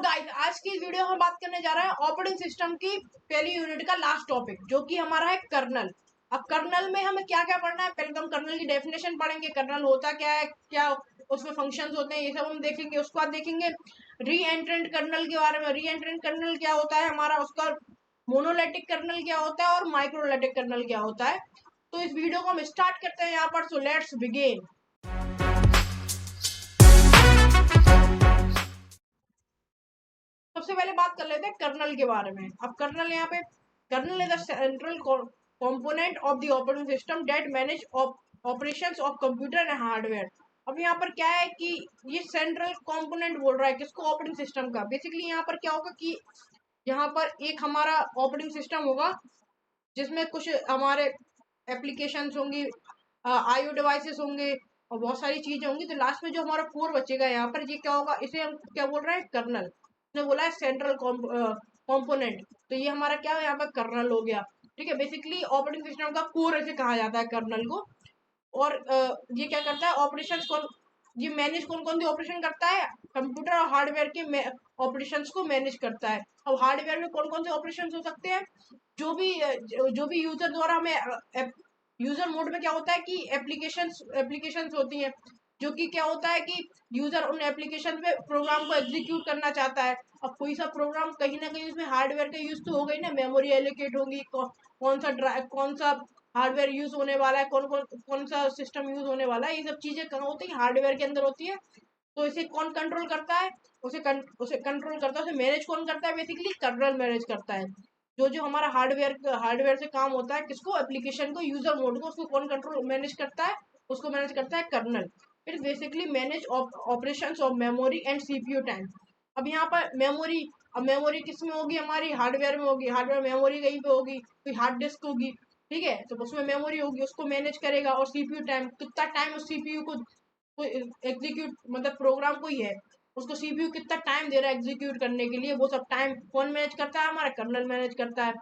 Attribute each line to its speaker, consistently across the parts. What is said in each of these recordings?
Speaker 1: Guys, आज की video हम बात करने जा रहे हैं ऑपरेटिंग सिस्टम की पहली यूनिट का लास्ट टॉपिक, जो कि हमारा है कर्नल। अब कर्नल में हमें क्या क्या पढ़ना है, पहले तो हम कर्नल की डेफिनेशन पढ़ेंगे, कर्नल होता क्या है, क्या उसमें फंक्शंस होते हैं, ये सब हम देखेंगे। उसके बाद देखेंगे री एंट्रेंट कर्नल के बारे में। री एंट्रेंट कर्नल क्या होता है हमारा, उसका मोनोलिटिक कर्नल क्या होता है और माइक्रोलिटिक कर्नल क्या होता है। तो इस वीडियो को हम स्टार्ट करते हैं यहाँ पर। So let's begin. सबसे पहले बात कर लेते हैं कर्नल के बारे में। अब कर्नल यहाँ पे, kernel is the central component of the operating system that manage operations of computer and hardware. अब यहाँ पर क्या है कि ये सेंट्रल कंपोनेंट बोल रहा है किसको, ऑपरेटिंग सिस्टम का। बेसिकली यहाँ पर क्या होगा कि यहाँ पर एक हमारा ऑपरेटिंग सिस्टम होगा जिसमें कुछ हमारे एप्लीकेशंस होंगी, आईओ डिवाइसेस होंगे और बहुत सारी चीजें होंगी। तो लास्ट में जो हमारा कोर बचेगा यहाँ पर, ये क्या होगा, इसे हम क्या बोल रहे हैं, कर्नल। उसने बोला है सेंट्रल कंपोनेंट, तो ये हमारा क्या है यहाँ पर, कर्नल हो गया। ठीक है, बेसिकली ऑपरेटिंग सिस्टम का कोर ऐसे कहा जाता है कर्नल को। और ये क्या करता है, ऑपरेशन कौन, ये मैनेज कौन कौन सी ऑपरेशन करता है, कंप्यूटर और हार्डवेयर के ऑपरेशंस को मैनेज करता है। अब हार्डवेयर में कौन कौन से ऑपरेशन हो सकते हैं, जो भी यूजर द्वारा हमें, यूजर मोड में क्या होता है कि एप्लीकेशंस होती हैं, जो कि क्या होता है कि यूजर उन एप्लीकेशन पे प्रोग्राम को एग्जीक्यूट करना चाहता है। अब कोई सा प्रोग्राम कहीं ना कहीं उसमें हार्डवेयर का यूज तो हो गई ना, मेमोरी एलोकेट होगी, कौन सा हार्डवेयर यूज होने वाला है, कौन सा सिस्टम यूज होने वाला है, ये सब चीजें कहाँ होती है, हार्डवेयर के अंदर होती है। तो इसे कौन कंट्रोल करता है, उसे कंट्रोल करता है, उसे मैनेज कौन करता है, बेसिकली कर्नल मैनेज करता है। जो जो हमारा हार्डवेयर से काम होता है, किसको, एप्लीकेशन को, यूजर मोड को, उसको कौन कंट्रोल मैनेज करता है, उसको मैनेज करता है kernel. It basically manage operations of memory and CPU time. अब यहाँ पर मेमोरी, अब मेमोरी किस में होगी, हमारी हार्डवेयर में होगी, हार्डवेयर मेमोरी कहीं पे होगी, कोई हार्ड डिस्क होगी। ठीक है, तो उसमें मेमोरी होगी, उसको मैनेज करेगा। और सीपीयू टाइम, कितना टाइम उस सीपीयू को एग्जीक्यूट, मतलब प्रोग्राम को ही है, उसको सीपीयू कितना टाइम दे रहा है एग्जीक्यूट करने के लिए, वो सब टाइम कौन मैनेज करता है, हमारा कर्नल मैनेज करता है।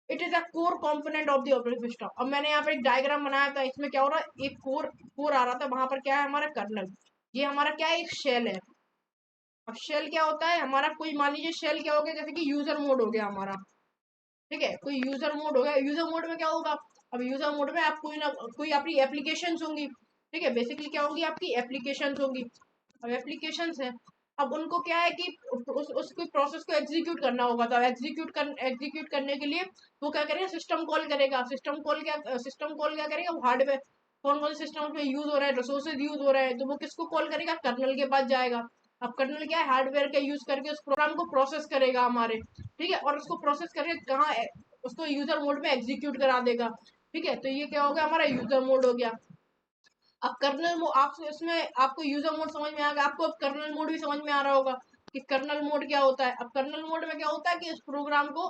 Speaker 1: It is a core component of the operating system. अब मैंने यहाँ पे एक डायग्राम बनाया था, इसमें क्या हो रहा है, एक कोर आ रहा था, वहां पर क्या है हमारा कर्नल। ये हमारा क्या है, एक शेल है। अब शेल क्या होता है हमारा, कोई मान लीजिए शेल क्या हो गया, जैसे कि यूजर मोड हो गया हमारा। ठीक है, कोई यूजर मोड हो गया, यूजर मोड में क्या होगा, अब यूजर मोड में आप कोई अपनी एप्लीकेशन होंगी। ठीक है, बेसिकली क्या होगी, आपकी एप्लीकेशन होंगी। अब एप्लीकेशन है, अब उनको क्या है कि उसको प्रोसेस को एग्जीक्यूट करना होगा। तो एग्जीक्यूट करने के लिए वो क्या करेगा, सिस्टम कॉल करेगा। सिस्टम कॉल क्या करेगा, वो हार्डवेयर, कौन कौन से सिस्टम में यूज हो रहा है, रिसोर्सेज यूज हो रहे हैं, तो वो किसको कॉल करेगा, कर्नल के पास जाएगा। अब कर्नल क्या है, हार्डवेयर का यूज करके उस प्रोग्राम को प्रोसेस करेगा हमारे। ठीक है, और उसको प्रोसेस करके कहाँ, उसको यूजर मोड में एग्जीक्यूट करा देगा। ठीक है, तो ये क्या हो गया, हमारा यूजर मोड हो गया। अब कर्नल मोड, आप इसमें आपको यूजर मोड समझ में आ गया, आपको अब कर्नल मोड भी समझ में आ रहा होगा कि कर्नल मोड क्या होता है। अब कर्नल मोड में क्या होता है कि इस प्रोग्राम को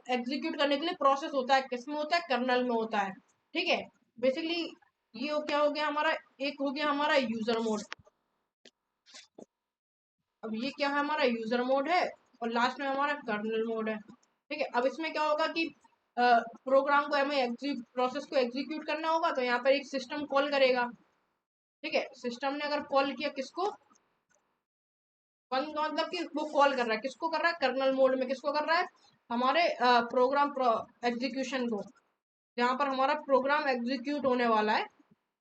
Speaker 1: एग्जीक्यूट करने के लिए प्रोसेस होता है, किसमें होता है, कर्नल में होता है। ठीक है, बेसिकली ये क्या हो गया हमारा, एक हो गया हमारा यूजर मोड। अब ये क्या है, हमारा यूजर मोड है, और लास्ट में हमारा कर्नल मोड है। ठीक है, अब इसमें क्या होगा कि प्रोग्राम को हमें प्रोसेस को एग्जीक्यूट करना होगा, तो यहाँ पर एक सिस्टम कॉल करेगा। ठीक है, सिस्टम ने अगर कॉल किया किसको, मतलब कि वो कॉल कर रहा है, किसको कर रहा है, कर्नल मोड में किसको कर रहा है, हमारे प्रोग्राम एग्जीक्यूशन को। जहाँ पर हमारा प्रोग्राम एग्जीक्यूट होने वाला है,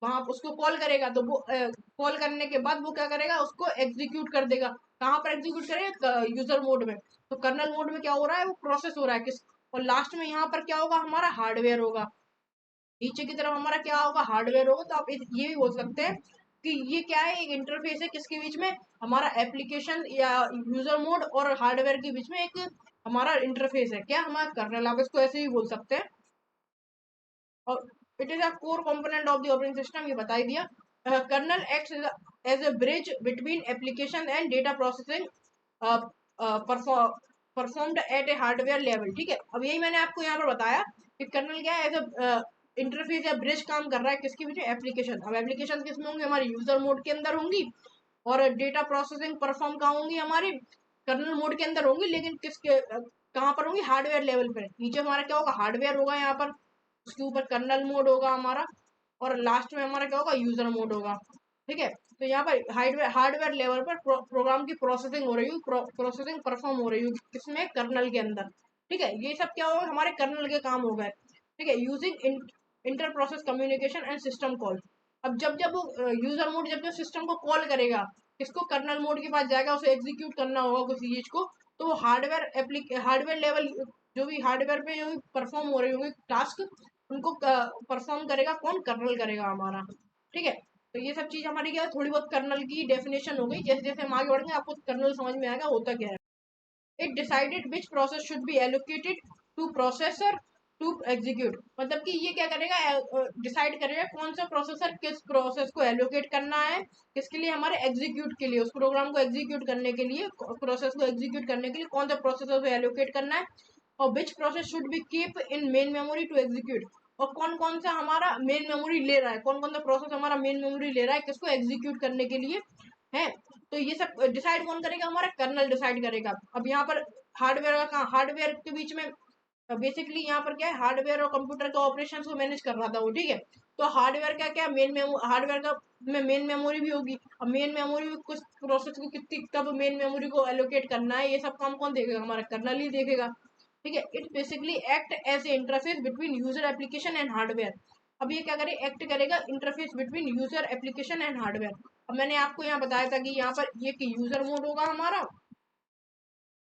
Speaker 1: वहां उसको कॉल करेगा। तो वो कॉल करने के बाद वो क्या करेगा, उसको एग्जीक्यूट कर देगा। कहाँ पर एग्जीक्यूट करेगा, यूजर मोड में। तो कर्नल मोड में क्या हो रहा है, वो प्रोसेस हो रहा है किस, और लास्ट में यहाँ पर क्या होगा, हमारा हार्डवेयर होगा। नीचे की तरफ हमारा क्या होगा, हार्डवेयर होगा। तो आप ये भी बोल सकते हैं कि ये क्या है, एक इंटरफेस है किसके बीच में, हमारा एप्लीकेशन या यूजर मोड और हार्डवेयर के बीच में एक हमारा इंटरफेस है, क्या हमारा कर्नल, आप इसको ऐसे भी बोल सकते हैं। और it is a core component of the operating system, ये बता ही दिया। Kernel acts as a bridge between application and data processing performed at a hardware level. ठीक है, अब यही मैंने आपको यहाँ पर बताया कि कर्नल क्या है, एज अ इंटरफेस या ब्रिज काम कर रहा है किसके बीच में, एप्लीकेशन। अब एप्लीकेशन किसमें होंगे, हमारे यूजर मोड के अंदर होंगी, और डेटा प्रोसेसिंग परफॉर्म कहाँ होंगी, हमारे कर्नल मोड के अंदर होंगी। लेकिन किसके कहाँ पर होंगी, हार्डवेयर लेवल पर। नीचे हमारा क्या होगा, हार्डवेयर होगा यहाँ पर, उसके ऊपर कर्नल मोड होगा हमारा, और लास्ट में हमारा क्या होगा, यूजर मोड होगा। ठीक है, तो यहाँ पर हार्डवेयर लेवल पर प्रोग्राम की प्रोसेसिंग हो रही है, प्रोसेसिंग परफॉर्म हो रही है किसमें, कर्नल के अंदर। ठीक है, ये सब क्या होगा, हमारे कर्नल के काम हो गए। ठीक है, using inter process communication and system call. अब जब जब यूजर मोड जब जब सिस्टम को कॉल करेगा, किसको, कर्नल मोड के पास जाएगा, उसे एग्जीक्यूट करना होगा कुछ चीज को, तो वो हार्डवेयर लेवल जो भी हार्डवेयर पे जो भी परफॉर्म हो रही होंगी टास्क, उनको परफॉर्म करेगा कौन, कर्नल करेगा हमारा। ठीक है, तो ये सब चीज हमारी क्या है, थोड़ी बहुत कर्नल की डेफिनेशन हो गई। जैसे जैसे हम आगे बढ़ेंगे आपको कर्नल समझ में आएगा होता क्या है। It decided which process should be allocated to processor to execute. मतलब कि ये क्या करेगा, डिसाइड करेगा कौन सा प्रोसेसर किस प्रोसेस को एलोकेट करना है, किसके लिए, हमारे एग्जीक्यूट के लिए, उस प्रोग्राम को एग्जीक्यूट करने के लिए, प्रोसेस को एग्जीक्यूट करने के लिए कौन सा प्रोसेसर को एलोकेट करना है, और which process should be keep in main memory to execute, और कौन कौन सा हमारा मेन मेमोरी ले रहा है, कौन कौन सा प्रोसेस हमारा मेन मेमोरी ले रहा है किसको एग्जीक्यूट करने के लिए है। तो ये सब डिसाइड कौन करेगा, हमारा कर्नल डिसाइड करेगा। अब यहाँ पर हार्डवेयर के बीच में बेसिकली यहाँ पर क्या है, हार्डवेयर और कंप्यूटर का ऑपरेशन को मैनेज कर रहा था वो। ठीक है, तो हार्डवेयर का क्या, हार्डवेयर का में मेन मेमोरी भी होगी। अब मेन मेमोरी में कुछ प्रोसेस को कितनी कब मेन मेमोरी को एलोकेट करना है, ये सब काम कौन देखेगा, हमारा कर्नल ही देखेगा। ठीक है, it basically act as a interface between user application and hardware. अब ये क्या करे, एक्ट करेगा interface between user application and hardware. अब मैंने आपको यहाँ बताया था कि यहाँ पर ये कि यूजर मोड होगा हमारा,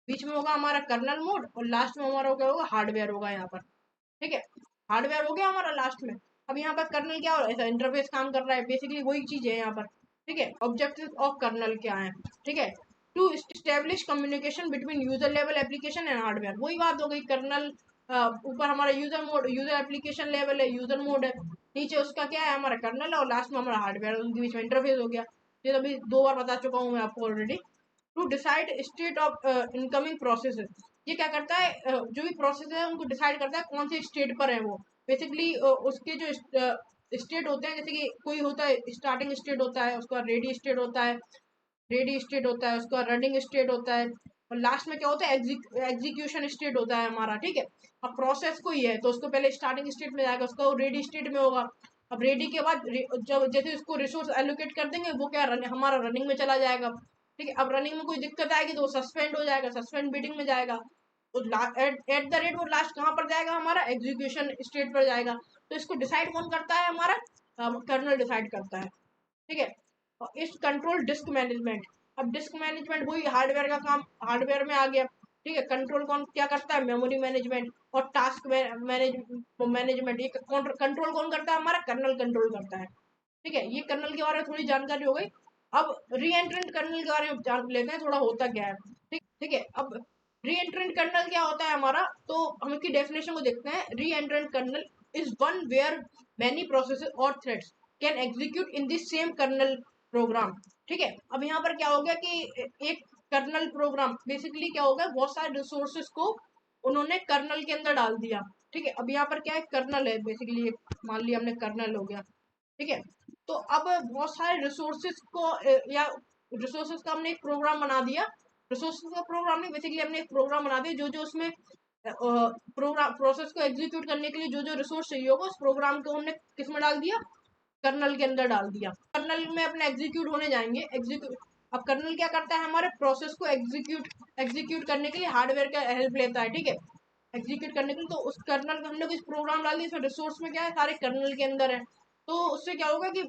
Speaker 1: बीच में होगा हमारा कर्नल मोड, और लास्ट में हमारा क्या होगा, हार्डवेयर होगा यहाँ पर। ठीक है, हार्डवेयर हो गया हमारा लास्ट में। अब यहाँ पर कर्नल क्या हो रहा है, ऐसा इंटरफेस काम कर रहा है, बेसिकली वही चीज है यहाँ पर। ठीक है, ऑब्जेक्टिव ऑफ कर्नल क्या है, ठीक है, to establish communication between user level application and hardware. वही बात हो गई, कर्नल ऊपर हमारा user mode, user application level है, यूजर मोड है, नीचे उसका क्या है, हमारा कर्नल है, और लास्ट में हमारा हार्डवेयर, उनके बीच में इंटरफेस हो गया। ये अभी 2 बार बता चुका हूँ मैं आपको already. To decide state of incoming process, ये क्या करता है, जो भी प्रोसेस है उनको डिसाइड करता है कौन से स्टेट पर है वो। बेसिकली उसके जो स्टेट होते हैं, जैसे कि कोई होता है स्टार्टिंग स्टेट होता है, उसका रेडी स्टेट होता है, उसका रनिंग स्टेट होता है, और लास्ट में क्या होता है, एग्जीक्यूशन स्टेट होता है हमारा। ठीक है, अब प्रोसेस को ही है तो उसको पहले स्टार्टिंग स्टेट में जाएगा, उसका रेडी स्टेट में होगा। अब रेडी के बाद जब जैसे उसको रिसोर्स एलोकेट कर देंगे, वो क्या हमारा रनिंग में चला जाएगा। ठीक है, अब रनिंग में कोई दिक्कत आएगी तो वो सस्पेंड हो जाएगा, सस्पेंड बीटिंग में जाएगा। एट द रेट वो लास्ट कहाँ पर जाएगा, हमारा एग्जीक्यूशन स्टेट पर जाएगा। तो इसको डिसाइड कौन करता है, हमारा कर्नल डिसाइड करता है। ठीक है, और इस कंट्रोल डिस्क मैनेजमेंट। अब डिस्क मैनेजमेंट वही हार्डवेयर का काम, हार्डवेयर में आ गया। ठीक है, कंट्रोल कौन क्या करता है, मेमोरी मैनेजमेंट और टास्क मैनेजमेंट। ये कंट्रोल कौन करता है, हमारा कर्नल कंट्रोल करता है। ठीक है, ये कर्नल के बारे में थोड़ी जानकारी हो गई। अब री एंट्रेंट कर्नल के बारे में जान लेते हैं, थोड़ा होता क्या है। ठीक है, अब री एंट्रेंट कर्नल क्या होता है हमारा, तो हम इसकी डेफिनेशन को देखते हैं। Reentrant kernel is one where many processes और threads can execute in this same kernel program. ठीक है, अब यहाँ पर क्या हो गया कि एक कर्नल प्रोग्राम बेसिकली क्या होगा, बहुत सारे रिसोर्सेस को उन्होंने कर्नल के अंदर डाल दिया। ठीक है, अब यहाँ पर क्या है, कर्नल है बेसिकली, मान लिया हमने कर्नल हो गया। ठीक है, तो अब बहुत सारे रिसोर्सेज को या रिसोर्सेज का हमने एक प्रोग्राम बना दिया। रिसोर्सेज का प्रोग्राम नहीं, बेसिकली हमने एक प्रोग्राम बना दिया जो जो उसमें प्रोग्राम प्रोसेस को एग्जीक्यूट करने के लिए जो जो रिसोर्स चाहिए होगा, उस प्रोग्राम को हमने किस में डाल दिया, कर्नल के अंदर डाल दिया। कर्नल में अपने एग्जीक्यूट होने जाएंगे, एग्जीक्यूट। अब कर्नल क्या करता है, हमारे प्रोसेस को एग्जीक्यूट करने के लिए हार्डवेयर का हेल्प लेता है। ठीक है, एग्जीक्यूट करने के लिए, तो उस कर्नल में हम लोग इस प्रोग्राम डाल दिए, रिसोर्स में क्या है, सारे कर्नल के अंदर है। तो उससे क्या होगा कि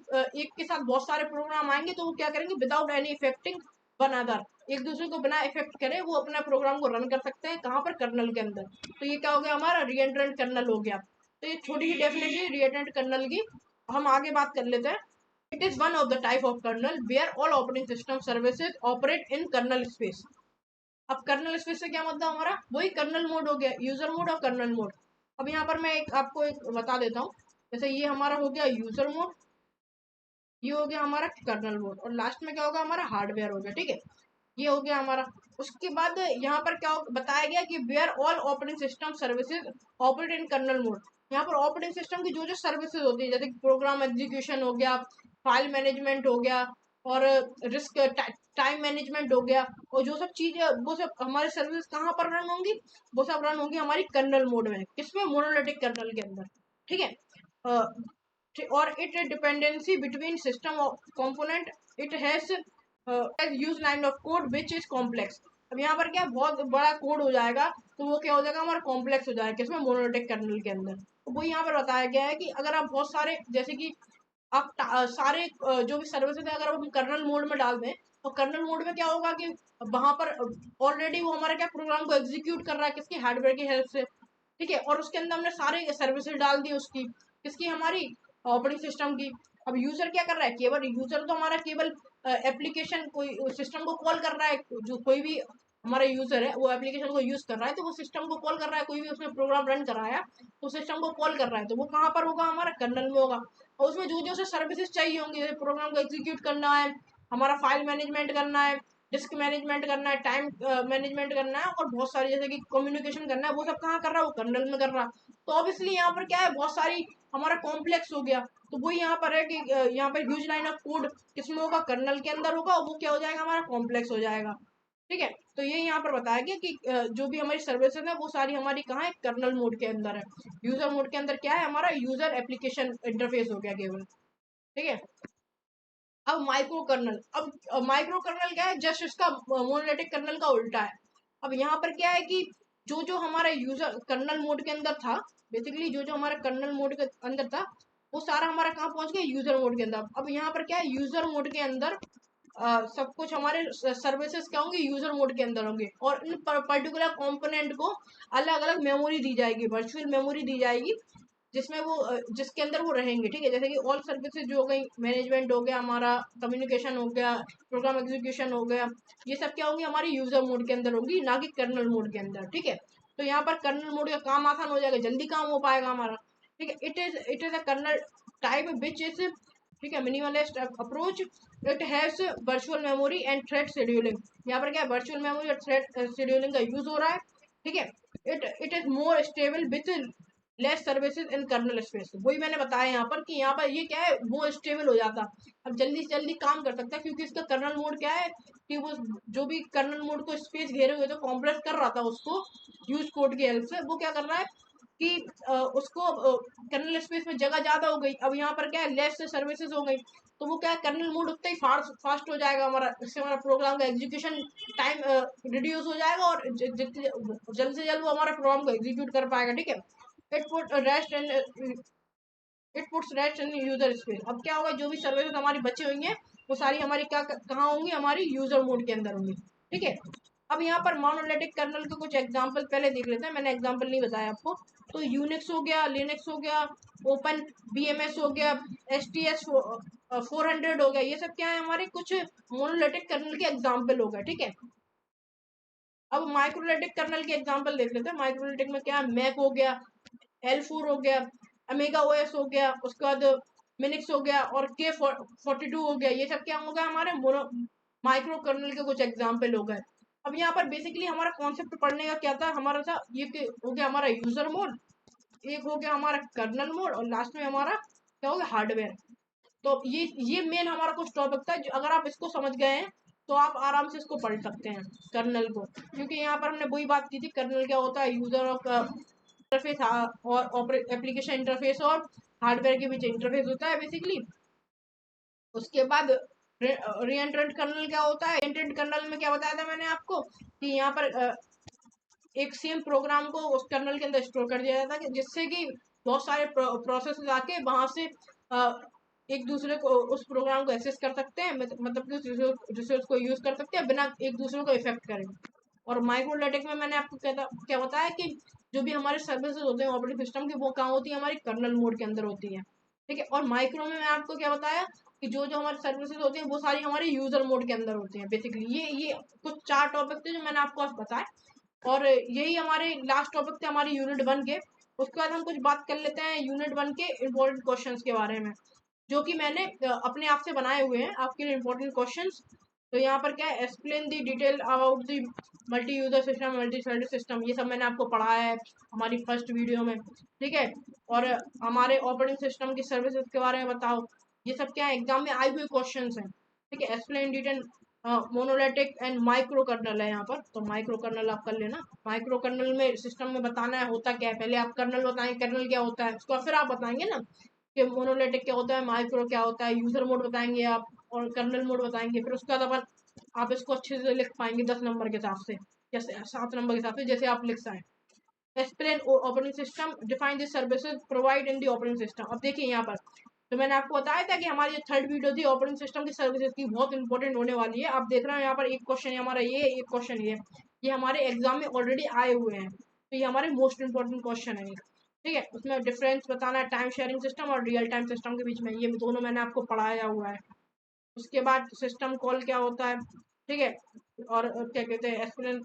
Speaker 1: एक के साथ बहुत सारे प्रोग्राम आएंगे, तो वो क्या करेंगे, without any affecting one other, एक दूसरे को बिना इफेक्ट करे वो अपना प्रोग्राम को रन कर सकते हैं, कहाँ पर, कर्नल के अंदर। तो ये क्या हो गया, हमारा रीएंट्रेंट कर्नल हो गया। तो ये छोटी सी डेफिनेशन रीएंट्रेंट कर्नल की। हम आगे बात कर लेते हैं। It is one of the type of kernel where all operating system services operate in kernel space. अब कर्नल स्पेस से क्या मतलब, हमारा वही कर्नल मोड हो गया, यूजर मोड और कर्नल मोड। अब यहाँ पर मैं आपको एक बता देता हूँ। जैसे ये हमारा हो गया यूजर मोड, ये हो गया हमारा कर्नल मोड, और लास्ट में क्या होगा, हमारा हार्डवेयर हो गया। ठीक है, ये हो गया हमारा। उसके बाद यहाँ पर क्या बताया गया कि where all operating system services operate in kernel mode. यहाँ पर ऑपरेटिंग सिस्टम की जो जो सर्विसेज होती है, जैसे प्रोग्राम एग्जीक्यूशन हो गया, फाइल मैनेजमेंट हो गया, और रिस्क टाइम मैनेजमेंट हो गया, और जो सब चीज है वो सब हमारे सर्विस कहाँ पर रन होंगी, वो सब रन होंगी हमारी कर्नल मोड में, किसमें, मोनोलिथिक कर्नल के अंदर। ठीक है, और it dependency between system component it has use line of code which is complex. अब यहाँ पर क्या बहुत बड़ा कोड हो जाएगा, तो वो क्या हो जाएगा हमारा कॉम्प्लेक्स हो जाएगा किसमें, मोनोलिथिक कर्नल के अंदर। तो वो यहाँ पर बताया गया है कि अगर आप बहुत सारे जैसे कि आप सारे जो भी सर्विसेज है अगर हम कर्नल मोड में डाल दें, तो कर्नल मोड में क्या होगा कि वहां पर ऑलरेडी वो हमारे क्या प्रोग्राम को एग्जीक्यूट कर रहा है किसकी, हार्डवेयर की हेल्प से, ठीक है। और उसके अंदर हमने सारे सर्विसेज डाल दी उसकी, किसकी, हमारी ऑपरेटिंग सिस्टम की। अब यूजर क्या कर रहा है, केवल यूजर तो हमारा केवल एप्लीकेशन कोई सिस्टम को कॉल कर रहा है, जो कोई भी हमारा यूजर है वो एप्लीकेशन को यूज कर रहा है, तो वो सिस्टम को कॉल कर रहा है, कोई भी उसमें प्रोग्राम रन कर रहा है तो सिस्टम को कॉल कर रहा है, तो वो कहाँ पर होगा, हमारा कर्नल में होगा। और उसमें जो जो से सर्विसेज चाहिए होंगी, जैसे प्रोग्राम को एग्जीक्यूट करना है, हमारा फाइल मैनेजमेंट करना है, डिस्क मैनेजमेंट करना है, टाइम मैनेजमेंट करना है, और बहुत सारी जैसे कि कम्युनिकेशन करना है, वो सब कहाँ कर रहा है, वो कर्नल में कर रहा है। तो ऑब्वियसली यहाँ पर क्या है, बहुत सारी हमारा कॉम्प्लेक्स हो गया। तो वो यहाँ पर है कि यहाँ पर ह्यूज लाइन ऑफ कोड किसमें होगा, कर्नल के अंदर होगा, और वो क्या हो जाएगा, हमारा कॉम्प्लेक्स हो जाएगा, ठीक है। तो ये यहाँ पर बताया गया कि जो भी हमारी सर्विसेज है वो सारी हमारी कहाँ है, कर्नल मोड के अंदर है। यूजर मोड के अंदर क्या है, हमारा यूजर एप्लीकेशन इंटरफेस हो गया केवल, ठीक है। अब माइक्रो कर्नल, अब माइक्रो कर्नल क्या है, जस्ट इसका मोनोलिथिक कर्नल का उल्टा है। अब यहाँ पर क्या है कि जो जो हमारा यूजर कर्नल मोड के अंदर था, बेसिकली जो जो हमारा कर्नल मोड के अंदर था, वो सारा हमारा कहाँ पहुंच गया, यूजर मोड के अंदर। अब यहाँ पर क्या है, यूजर मोड के अंदर सब कुछ हमारे सर्विसेज क्या होंगे, यूजर मोड के अंदर होंगे, और इन पर्टिकुलर कंपोनेंट को अलग अलग मेमोरी दी जाएगी, वर्चुअल मेमोरी दी जाएगी, जिसमें वो जिसके अंदर वो रहेंगे, ठीक है। जैसे कि ऑल सर्विसेज जो हो गई, मैनेजमेंट हो गया हमारा, कम्युनिकेशन हो गया, प्रोग्राम एग्जीक्यूशन हो गया, ये सब क्या होंगी, हमारी यूजर मोड के अंदर होंगी, ना कि कर्नल मोड के अंदर, ठीक है। तो यहाँ पर कर्नल मोड का काम आसान हो जाएगा, जल्दी काम हो पाएगा हमारा, ठीक है। It is a kernel type which is, ठीक है, minimalist approach. It has virtual memory and thread scheduling. यहाँ पर क्या वर्चुअल मेमोरी और थ्रेड शेड्यूलिंग का यूज हो रहा है, ठीक है। It is more stable with less services in kernel space. वही मैंने बताया यहाँ पर कि यहाँ पर ये क्या है, वो स्टेबल हो जाता, अब जल्दी से जल्दी काम कर सकता है, क्योंकि इसका कर्नल मोड क्या है कि वो जो भी कर्नल मोड को स्पेस घेरे हुए तो कॉम्प्रेस कर रहा था उसको यूज कोड की हेल्प से, वो क्या कर रहा है कि उसको कर्नल स्पेस में जगह ज्यादा हो गई। अब यहाँ पर क्या है, लेस सर्विसेज हो गई, तो वो क्या है, कर्नल मोड उतना ही फास्ट हो जाएगा हमारा, इससे हमारा प्रोग्राम का एग्जीक्यूशन टाइम रिड्यूस हो जाएगा, और जल्द से जल्द वो हमारे प्रोग्राम को एग्जीक्यूट कर पाएगा, ठीक है। It put rest and it puts rest in user space. अब क्या होगा, जो भी सर्विसेज हमारी बची हुई हैं वो सारी हमारी क्या कहाँ होंगी, हमारी यूजर मोड के अंदर होंगी, ठीक है। अब यहाँ पर मोनोलिथिक कर्नल के कुछ एग्जांपल पहले देख लेते हैं, मैंने एग्जांपल नहीं बताया आपको। तो यूनिक्स हो गया, लिनक्स हो गया, ओपन बीएमएस हो गया, एसटीएस 400 हो गया, ये सब क्या है, हमारे कुछ मोनोलिथिक कर्नल के एग्जाम्पल हो गए, ठीक है। अब माइक्रोलिथिक कर्नल के एग्जाम्पल देख लेते हैं। माइक्रोलिथिक में क्या है, मैक हो गया, L4 हो गया, अमेगा ओएस हो गया, उसके बाद मिनिक्स हो गया, और K42 हो गया, ये सब क्या हो गया, हमारे माइक्रो कर्नल के कुछ एग्जाम्पल हो गए। अब यहाँ पर बेसिकली हमारा कॉन्सेप्ट पढ़ने का क्या था, हमारा था ये हो गया हमारा यूजर मोड, एक हो गया हमारा कर्नल मोड, और लास्ट में हमारा क्या हो गया, हार्डवेयर। तो ये मेन हमारा कुछ टॉपिक था, जो अगर आप इसको समझ गए हैं तो आप आराम से इसको पढ़ सकते हैं कर्नल को, क्योंकि यहाँ पर हमने वही बात की थी, कर्नल क्या होता है, यूजर ऑफ इंटरफेस और एप्लीकेशन इंटरफेस और हार्डवेयर के बीच इंटरफेस होता है बेसिकली। उसके बाद रीएंट्रेंट कर्नल क्या होता है, रीएंट्रेंट कर्नल में क्या बताया था मैंने आपको कि यहाँ पर एक सेम प्रोग्राम को उस कर्नल के अंदर स्टोर कर दिया जाता है, जिससे कि बहुत सारे प्रोसेस आके वहां से एक दूसरे को उस प्रोग्राम को एक्सेस कर सकते हैं, मतलब कि रिसोर्स को यूज कर सकते हैं बिना एक दूसरे को इफेक्ट करें। और माइक्रोलिथिक में मैंने आपको क्या बताया कि जो भी हमारे सर्विसेज होते हैं ऑपरेटिंग सिस्टम के, वो कहाँ होती है, हमारी कर्नल मोड के अंदर होती है, ठीक है। और माइक्रो में मैं आपको क्या बताया कि जो जो हमारे सर्विसेज होते हैं वो सारी हमारे यूजर मोड के अंदर होती हैं बेसिकली। ये कुछ 4 टॉपिक थे जो मैंने आपको आज बताए, और यही हमारे लास्ट टॉपिक थे हमारी यूनिट 1 के। उसके बाद हम कुछ बात कर लेते हैं यूनिट 1 के इम्पोर्टेंट क्वेश्चंस के बारे में, जो कि मैंने अपने आप से बनाए हुए हैं आपके लिए इम्पोर्टेंट क्वेश्चंस। तो यहाँ पर क्या है, explain the detail about the multi user system, multi threaded system, ये सब मैंने आपको पढ़ाया है हमारी फर्स्ट वीडियो में, ठीक है। और हमारे ऑपरेटिंग सिस्टम की सर्विसेज के बारे में बताओ, ये सब क्या है, एग्जाम में आए हुए क्वेश्चन हैं, ठीक है। Explain detail monolithic and micro kernel है यहाँ पर, तो माइक्रो कर्नल आप कर लेना। माइक्रो कर्नल में सिस्टम में बताना है होता क्या है, पहले आप कर्नल बताएंगे कर्नल क्या होता है, उसको फिर आप बताएंगे ना कि मोनोलिथिक क्या होता है, माइक्रो क्या होता है, यूजर मोड बताएंगे आप, और कर्नल मोड बताएंगे। फिर उसके बाद अपन आप इसको अच्छे से लिख पाएंगे 10 नंबर के हिसाब से, जैसे 7 नंबर के हिसाब से, जैसे आप लिख पाए। Explain operating system, define the services provide in the operating system. अब देखिए यहाँ पर तो मैंने आपको बताया था कि हमारी जो थर्ड वीडियो थी ऑपरेटिंग सिस्टम की सर्विसेज की, बहुत इंपॉर्टेंट होने वाली है। आप देख रहे हैं यहाँ पर एक क्वेश्चन हमारा ये, एक क्वेश्चन ये हमारे एग्जाम में ऑलरेडी आए हुए हैं, तो ये हमारे मोस्ट इंपॉर्टेंट क्वेश्चन है, ठीक है। उसमें डिफरेंस बताना है टाइम शेयरिंग सिस्टम और रियल टाइम सिस्टम के बीच में, ये दोनों मैंने आपको पढ़ाया हुआ है। उसके बाद सिस्टम कॉल क्या होता है, ठीक है, और क्या कहते हैं explain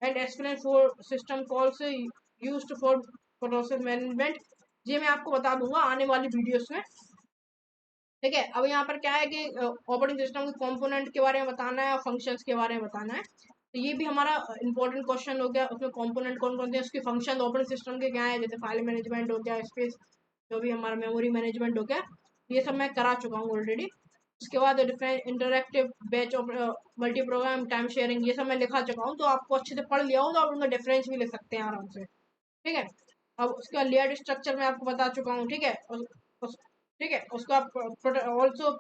Speaker 1: and explain for system calls used for process management, ये मैं आपको बता दूंगा आने वाली वीडियोस में, ठीक है। अब यहाँ पर क्या है कि ऑपरेटिंग सिस्टम के कंपोनेंट के बारे में बताना है और फंक्शंस के बारे में बताना है, तो ये भी हमारा इंपॉर्टेंट क्वेश्चन हो गया। उसमें कंपोनेंट कौन कौन से हैं, उसके फंक्शन ऑपरेटिंग सिस्टम के क्या है, जैसे फाइल मैनेजमेंट हो गया, स्पेस जो भी हमारा मेमोरी मैनेजमेंट हो गया, ये सब मैं करा चुका हूँ ऑलरेडी। उसके बाद different interactive batch of multi programme time sharing, ये सब मैं लिखा चुका हूँ, तो आपको अच्छे से पढ़ लिया हो तो आप उनका डिफरेंस भी लिख सकते हैं आराम से, ठीक है। अब उसका लेयर्ड स्ट्रक्चर मैं आपको बता चुका हूँ, ठीक है। ठीक है, उसका also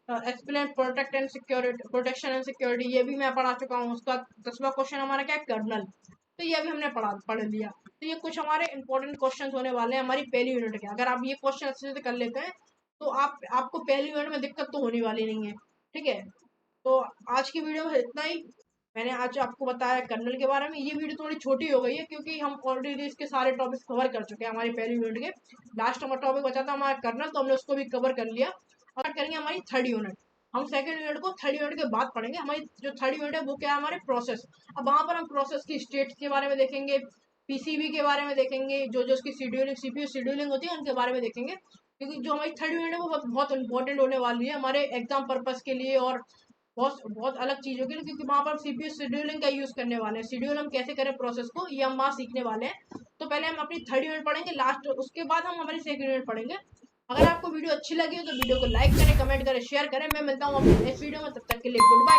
Speaker 1: explain protect and security, protection and security, ये भी मैं पढ़ा चुका हूँ। उसका 10वां क्वेश्चन हमारा क्या है, कर्नल, तो ये भी हमने पढ़ लिया। तो ये कुछ हमारे इंपॉर्टेंट क्वेश्चन होने वाले हैं हमारी पहली यूनिट के। अगर आप ये क्वेश्चन अच्छे से कर लेते हैं तो आपको पहली यूनिट में दिक्कत तो होने वाली नहीं है, ठीक है। तो आज की वीडियो में इतना ही। मैंने आज आपको बताया कर्नल के बारे में। ये वीडियो थोड़ी छोटी हो गई है क्योंकि हम ऑलरेडी इसके सारे टॉपिक्स कवर कर चुके हैं हमारी पहली यूनिट के। लास्ट हमारा टॉपिक बचा था हमारा कर्नल, तो हमने उसको भी कवर कर लिया। अब करेंगे हमारी थर्ड यूनिट। हम सेकंड यूनिट को थर्ड यूनिट के बाद पढ़ेंगे। हमारी जो थर्ड यूनिट है वो क्या है, हमारे प्रोसेस। अब वहाँ पर हम प्रोसेस की स्टेट्स के बारे में देखेंगे, पीसीबी के बारे में देखेंगे, जो जो उसकी शेड्यूलिंग सीपीयू शेड्यूलिंग होती है उनके बारे में देखेंगे, क्योंकि जो हमारी थर्ड यूनिट है वो बहुत इंपॉर्टेंट होने वाली है हमारे एग्जाम पर्पज के लिए और बहुत बहुत अलग चीज़ों के लिए, क्योंकि वहाँ पर सीपीयू शेड्यूलिंग का यूज़ करने वाले हैं। शेड्यूल हम कैसे करें प्रोसेस को, ये हम वहाँ सीखने वाले हैं। तो पहले हम अपनी थर्ड यूनिट पढ़ेंगे लास्ट, उसके बाद हम हमारी सेकंड यूनिट पढ़ेंगे। अगर आपको वीडियो अच्छी लगी हो तो वीडियो को लाइक करें, कमेंट करें, शेयर करें। मैं मिलता हूँ अपनी नेक्स्ट वीडियो में, तब तक के लिए गुड बाय।